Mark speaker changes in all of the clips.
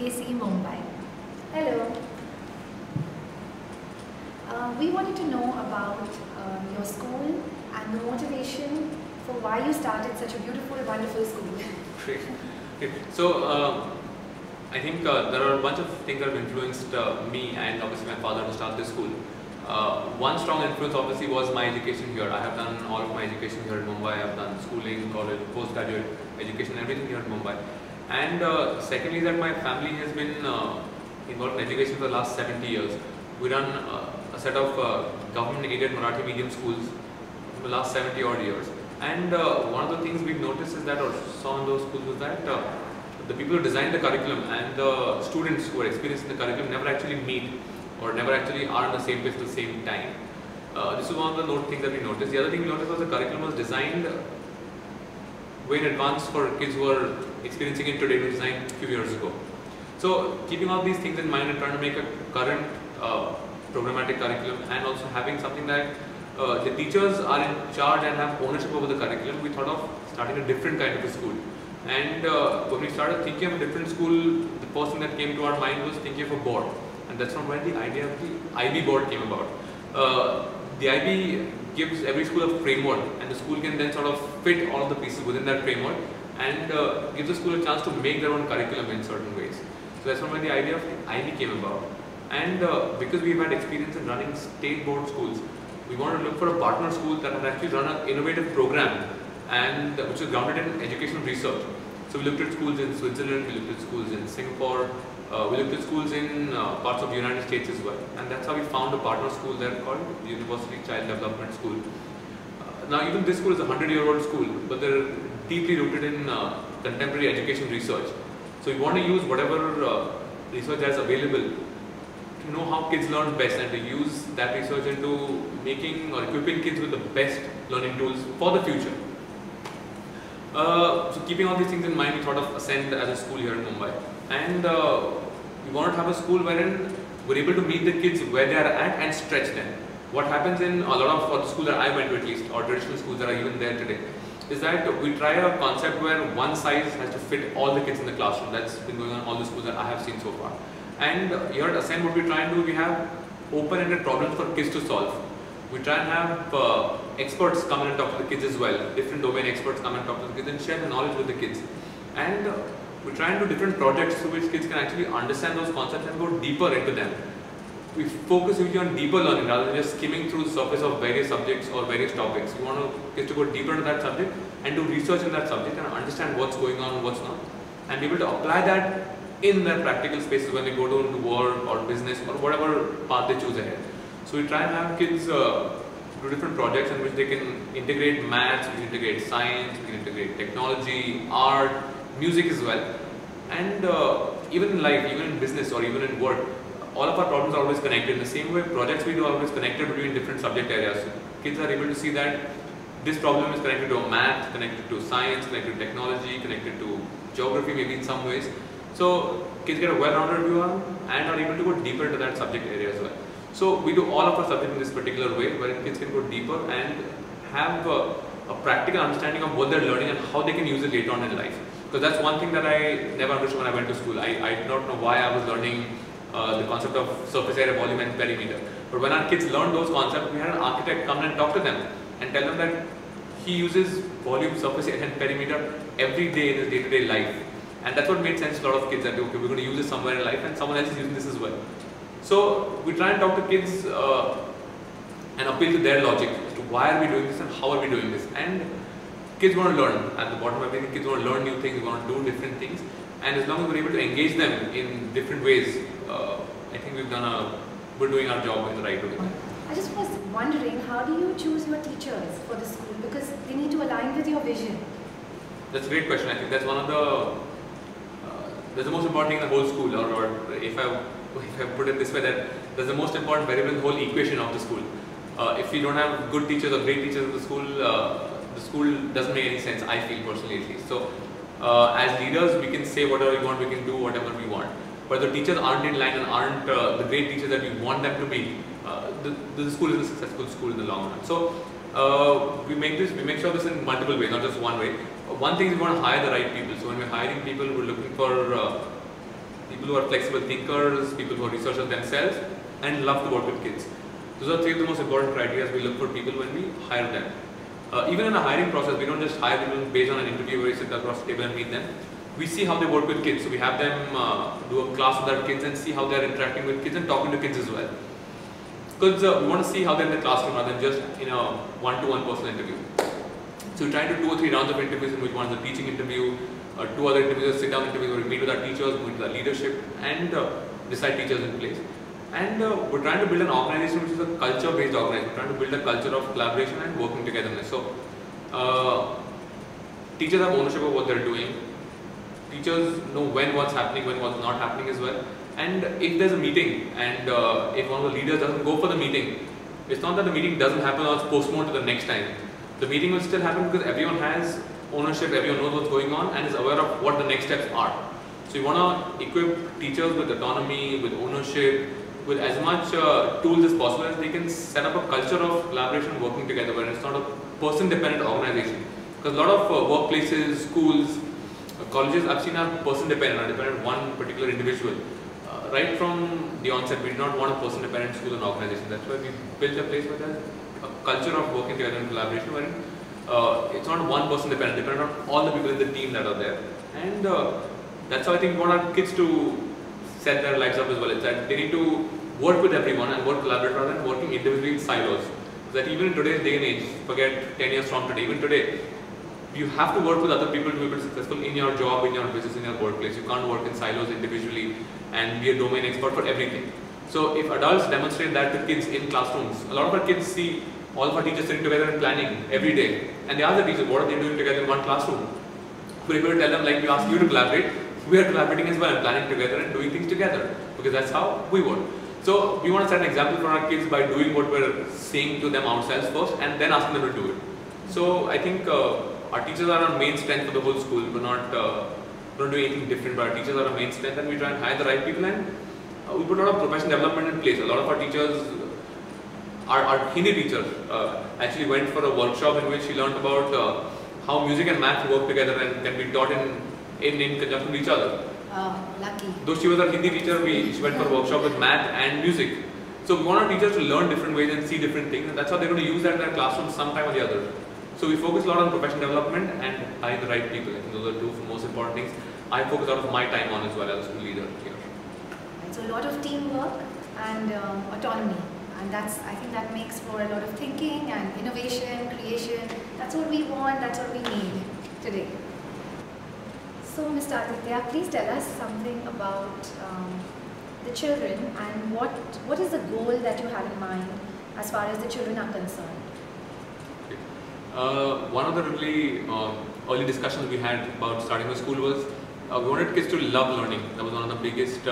Speaker 1: KC Mumbai. Hello. We wanted to know about your school and the motivation for why you started such a beautiful, wonderful school.
Speaker 2: Great. Great. So, I think there are a bunch of things that have influenced me and obviously my father to start this school. One strong influence obviously was my education here. I have done all of my education here in Mumbai. I have done schooling, college, postgraduate education, everything here in Mumbai. And secondly, that my family has been involved in education for the last 70 years. We run a set of government-aided Marathi medium schools for the last 70 odd years. And one of the things we've noticed is that, or saw in those schools, was that the people who designed the curriculum and the students who are experiencing the curriculum never actually meet or never actually are in the same place at the same time. This is one of the things that we noticed. The other thing we noticed was the curriculum was designed way in advance for kids who are experiencing it today. It was designed a few years ago. So keeping all these things in mind and trying to make a current programmatic curriculum and also having something that the teachers are in charge and have ownership over the curriculum, we thought of starting a different kind of a school. And when we started thinking of a different school, the first thing that came to our mind was thinking of a board. And that's from where the idea of the IB board came about. The IB gives every school a framework, and the school can then sort of fit all of the pieces within that framework and gives the school a chance to make their own curriculum in certain ways. So that's from where the idea of the IB came about. And because we've had experience in running state board schools, we wanted to look for a partner school that had actually run an innovative program and which was grounded in educational research. So we looked at schools in Switzerland, we looked at schools in Singapore, we looked at schools in parts of the United States as well. And that's how we found a partner school there called University Child Development School. Now even this school is a 100-year-old school, but they're deeply rooted in contemporary education research. So we want to use whatever research that's available to know how kids learn best and to use that research into making or equipping kids with the best learning tools for the future. So keeping all these things in mind, we thought of Ascend as a school here in Mumbai. And we wanted to have a school wherein we're able to meet the kids where they are at and stretch them. What happens in a lot of the schools that I went to at least, or traditional schools that are even there today, is that we try a concept where one size has to fit all the kids in the classroom. That's been going on in all the schools that I have seen so far. And here at Ascend, what we try and do, we have open-ended problems for kids to solve. We try and have experts come in and talk to the kids as well. Different domain experts come and talk to the kids and share the knowledge with the kids. And we try and do different projects through which kids can actually understand those concepts and go deeper into them. We focus usually on deeper learning rather than just skimming through the surface of various subjects or various topics. We want kids to go deeper into that subject and do research in that subject and understand what's going on and what's not. And be able to apply that in their practical spaces when they go to work or business or whatever path they choose ahead. So we try and have kids do different projects in which they can integrate maths, we can integrate science, we can integrate technology, art, music as well. And even in life, even in business or even in work, all of our problems are always connected. In the same way, projects we do are always connected between different subject areas. So kids are able to see that this problem is connected to math, connected to science, connected to technology, connected to geography maybe in some ways. So kids get a well-rounded view on and are able to go deeper into that subject area as well. So we do all of our subjects in this particular way, where kids can go deeper and have a practical understanding of what they're learning and how they can use it later on in life. Because that's one thing that I never understood when I went to school. I did not know why I was learning the concept of surface area, volume and perimeter. But when our kids learned those concepts, we had an architect come and talk to them and tell them that he uses volume, surface area and perimeter every day in his day-to-day life. And that's what made sense to a lot of kids, that okay, we're going to use this somewhere in life and someone else is using this as well. So we try and talk to kids and appeal to their logic as to why are we doing this and how are we doing this. And kids want to learn. At the bottom of everything, kids want to learn new things, they want to do different things. And as long as we're able to engage them in different ways, I think we're doing our job in the right way.
Speaker 1: I just was wondering, how do you choose your teachers for the school? Because they need to align with your vision.
Speaker 2: That's a great question. I think that's one of that's the most important thing in the whole school, or if I put it this way, that that's the most important variable in the whole equation of the school. If we don't have good teachers or great teachers in the school doesn't make any sense, I feel personally at least. So as leaders, we can say whatever we want, we can do whatever we want. But the teachers aren't in line and aren't the great teachers that we want them to be, the school is a successful school in the long run. So we make sure this in multiple ways, not just one way. One thing is we want to hire the right people. So when we're hiring people, we're looking for people who are flexible thinkers, people who are researchers themselves, and love to work with kids. Those are three of the most important criteria we look for people when we hire them. Even in a hiring process, we don't just hire people based on an interview where we sit across the table and meet them. We see how they work with kids. So we have them do a class with our kids and see how they are interacting with kids and talking to kids as well. Because we want to see how they're in the classroom rather than just in a one-to-one personal interview. So we try to do 2 or 3 rounds of interviews in which one is a teaching interview, 2 other interviews are sit-down interviews where we meet with our teachers, meet with our leadership, and decide teachers in place. And we're trying to build an organization which is a culture-based organization. We're trying to build a culture of collaboration and working togetherness. So teachers have ownership of what they're doing. Teachers know when what's happening, when what's not happening as well. And if there's a meeting and if one of the leaders doesn't go for the meeting, it's not that the meeting doesn't happen or it's postponed to the next time. The meeting will still happen because everyone has ownership, everyone knows what's going on and is aware of what the next steps are. So you want to equip teachers with autonomy, with ownership, with as much tools as possible as they can set up a culture of collaboration, working together, where it's not a person-dependent organization. Because a lot of workplaces, schools, colleges I've seen are person-dependent, are dependent on one particular individual. Right from the onset, we did not want a person-dependent school and organization. That's why we built a place where there's a culture of working together in collaboration, wherein it's not one person dependent on all the people in the team that are there. And that's how I think we want our kids to set their lives up as well. It's that they need to work with everyone and work collaboratively rather than working individually in silos. So that even in today's day and age, forget 10 years from today, even today, you have to work with other people to be able to be successful in your job, in your business, in your workplace. You can't work in silos individually and be a domain expert for everything. So if adults demonstrate that to kids in classrooms, a lot of our kids see all of our teachers sitting together and planning every day. And they ask the teachers, what are they doing together in one classroom? We're able to tell them, like we ask you to collaborate, we are collaborating as well and planning together and doing things together. Because that's how we work. So we want to set an example for our kids by doing what we're saying to them ourselves first and then asking them to do it. So I think our teachers are our main strength for the whole school. We're not doing anything different, but our teachers are our main strength and we try and hire the right people and we put a lot of professional development in place. A lot of our teachers, our Hindi teacher actually went for a workshop in which she learned about how music and math work together and can be taught in conjunction with each other.
Speaker 1: Lucky.
Speaker 2: Though she was our Hindi teacher, she went for a workshop with math and music. So we want our teachers to learn different ways and see different things, and that's how they're going to use that in their classroom sometime or the other. So we focus a lot on professional development and hiring the right people. I think those are 2 most important things I focus a lot of my time on as well as a school leader here.
Speaker 1: So a lot of teamwork and autonomy, and I think that makes for a lot of thinking and innovation, creation. That's what we want, that's what we need today. So Mr. Aditya, please tell us something about the children and what is the goal that you have in mind as far as the children are concerned.
Speaker 2: One of the really early discussions we had about starting the school was we wanted kids to love learning. That was one of the biggest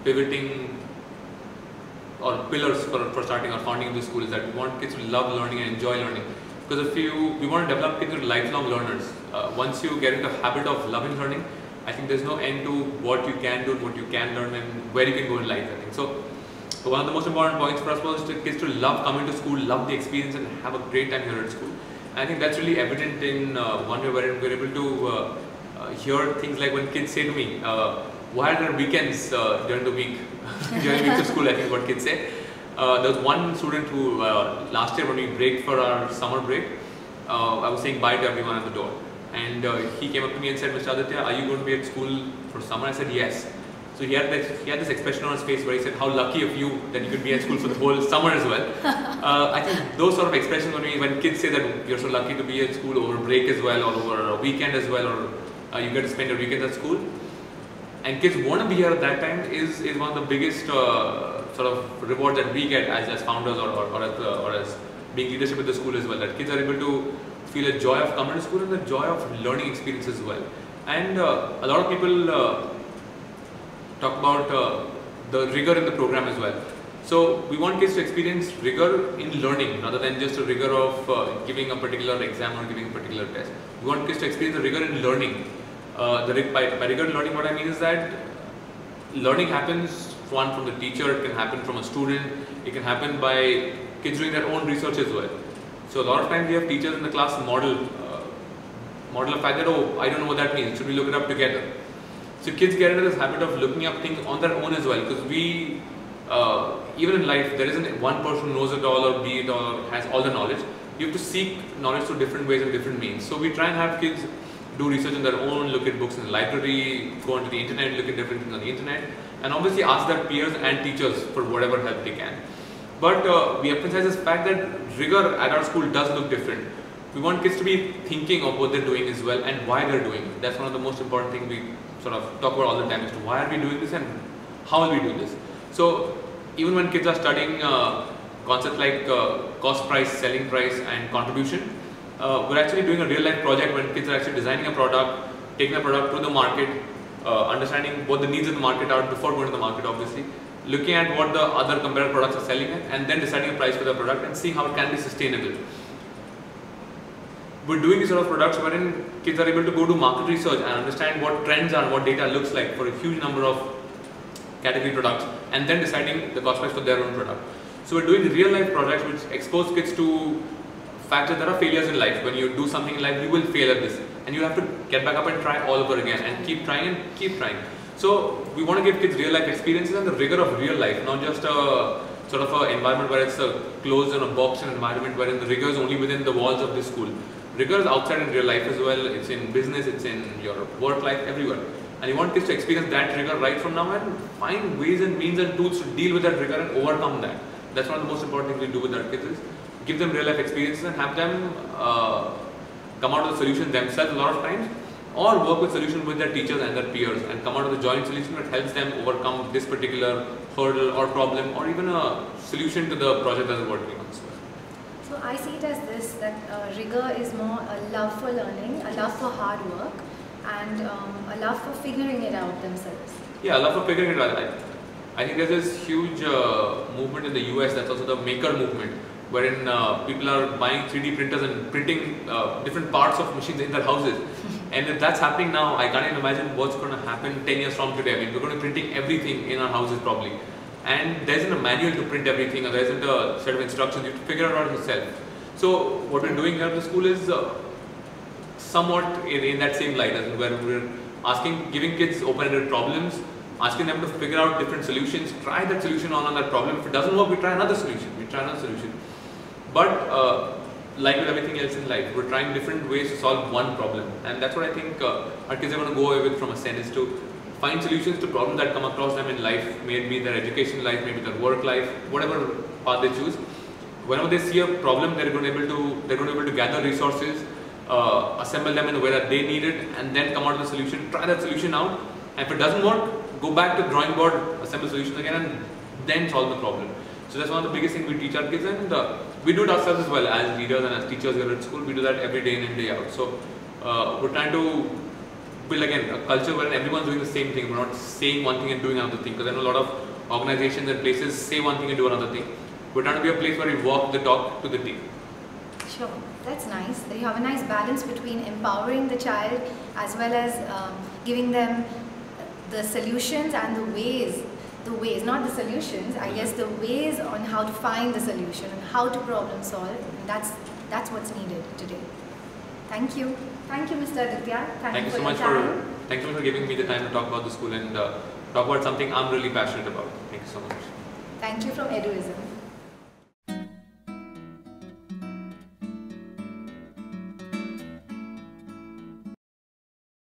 Speaker 2: pivoting or pillars for starting or founding the school, is that we want kids to love learning and enjoy learning. Because we want to develop kids into lifelong learners. Once you get into the habit of loving learning, I think there's no end to what you can do, what you can learn, and where you can go in life. I think so. One of the most important points for us was to kids to love coming to school, love the experience, and have a great time here at school. And I think that's really evident in one way where we're able to hear things like when kids say to me, "Why are there weekends during the week?" During the weeks of school, I think is what kids say. There was one student who last year when we break for our summer break, I was saying bye to everyone at the door, and he came up to me and said, "Mr. Aditya, are you going to be at school for summer?" I said, "Yes." So he had this expression on his face where he said, "How lucky of you that you could be at school for the whole summer as well." I think those sort of expressions when kids say that you're so lucky to be at school over break as well, or over a weekend as well, or you get to spend your weekends at school, and kids want to be here at that time is one of the biggest sort of rewards that we get as founders or as being leadership at the school as well. That kids are able to feel a joy of coming to school and the joy of learning experience as well. And a lot of people talk about the rigor in the program as well. So we want kids to experience rigor in learning rather than just a rigor of giving a particular exam or giving a particular test. We want kids to experience the rigor in learning. By rigor in learning, what I mean is that learning happens from the teacher, it can happen from a student, it can happen by kids doing their own research as well. So a lot of times we have teachers in the class model a fact that, "Oh, I don't know what that means, should we look it up together?" So kids get into this habit of looking up things on their own as well, because we, even in life, there isn't one person who knows it all or be it all or has all the knowledge. You have to seek knowledge through different ways and different means. So we try and have kids do research on their own, look at books in the library, go onto the internet, look at different things on the internet, and obviously ask their peers and teachers for whatever help they can. But we emphasize this fact that rigor at our school does look different. We want kids to be thinking of what they're doing as well and why they're doing it. That's one of the most important things we sort of talk about all the time, as to why are we doing this and how will we do this. So even when kids are studying concepts like cost price, selling price and contribution, we're actually doing a real life project when kids are actually designing a product, taking a product to the market, understanding what the needs of the market are before going to the market obviously, looking at what the other comparable products are selling at, and then deciding a price for the product and seeing how it can be sustainable. We're doing these sort of products wherein kids are able to go do market research and understand what trends are, what data looks like for a huge number of category products, and then deciding the cost price for their own product. So we're doing real life projects which expose kids to facts that there are failures in life. When you do something in life, you will fail at this, and you have to get back up and try all over again and keep trying and keep trying. So we want to give kids real life experiences and the rigor of real life, not just a sort of an environment where it's a closed and a boxed environment wherein the rigor is only within the walls of this school. Rigor is outside in real life as well. It's in business, it's in your work life, everywhere. And you want kids to experience that rigor right from now and find ways and means and tools to deal with that rigor and overcome that. That's one of the most important things we do with our kids, is give them real life experiences and have them come out with a solution themselves a lot of times, or work with solutions with their teachers and their peers and come out with a joint solution that helps them overcome this particular hurdle or problem, or even a solution to the project that they're working on.
Speaker 1: So I see it as this, that rigor is more a love for learning, a love for hard work, and a love for figuring it out themselves.
Speaker 2: Yeah, a love for figuring it out. I think there's this huge movement in the US, that's also the maker movement, wherein people are buying 3D printers and printing different parts of machines in their houses. And if that's happening now, I can't even imagine what's going to happen 10 years from today. I mean, we're going to be printing everything in our houses probably. And there isn't a manual to print everything, or there isn't a set of instructions. You have to figure it out yourself. So what we're doing here at the school is somewhat in that same light, as where we're giving kids open-ended problems, asking them to figure out different solutions, try that solution on that problem. If it doesn't work, we try another solution. But like with everything else in life, we're trying different ways to solve one problem. And that's what I think our kids are going to go away with from Ascend, is to find solutions to problems that come across them in life, maybe their education life, maybe their work life, whatever path they choose. Whenever they see a problem, they're going to be able to gather resources, assemble them in a way that they need it, and then come out with a solution, try that solution out. And if it doesn't work, go back to the drawing board, assemble solutions again, and then solve the problem. So that's one of the biggest things we teach our kids, and we do it ourselves as well as leaders and as teachers here at school. We do that every day in and day out. So we're trying to build again a culture where everyone's doing the same thing. We're not saying one thing and doing another thing, because I know a lot of organizations and places say one thing and do another thing. We're trying to be a place where we walk the talk to the team.
Speaker 1: Sure, that's nice. You have a nice balance between empowering the child as well as giving them the solutions and the ways, not the solutions, I guess the ways on how to find the solution and how to problem solve. And that's what's needed today. Thank you. Thank you, Mr. Aditya. Thank you so much
Speaker 2: for giving me the time to talk about the school and talk about something I'm really passionate about. Thank you so much.
Speaker 1: Thank you from Eduism.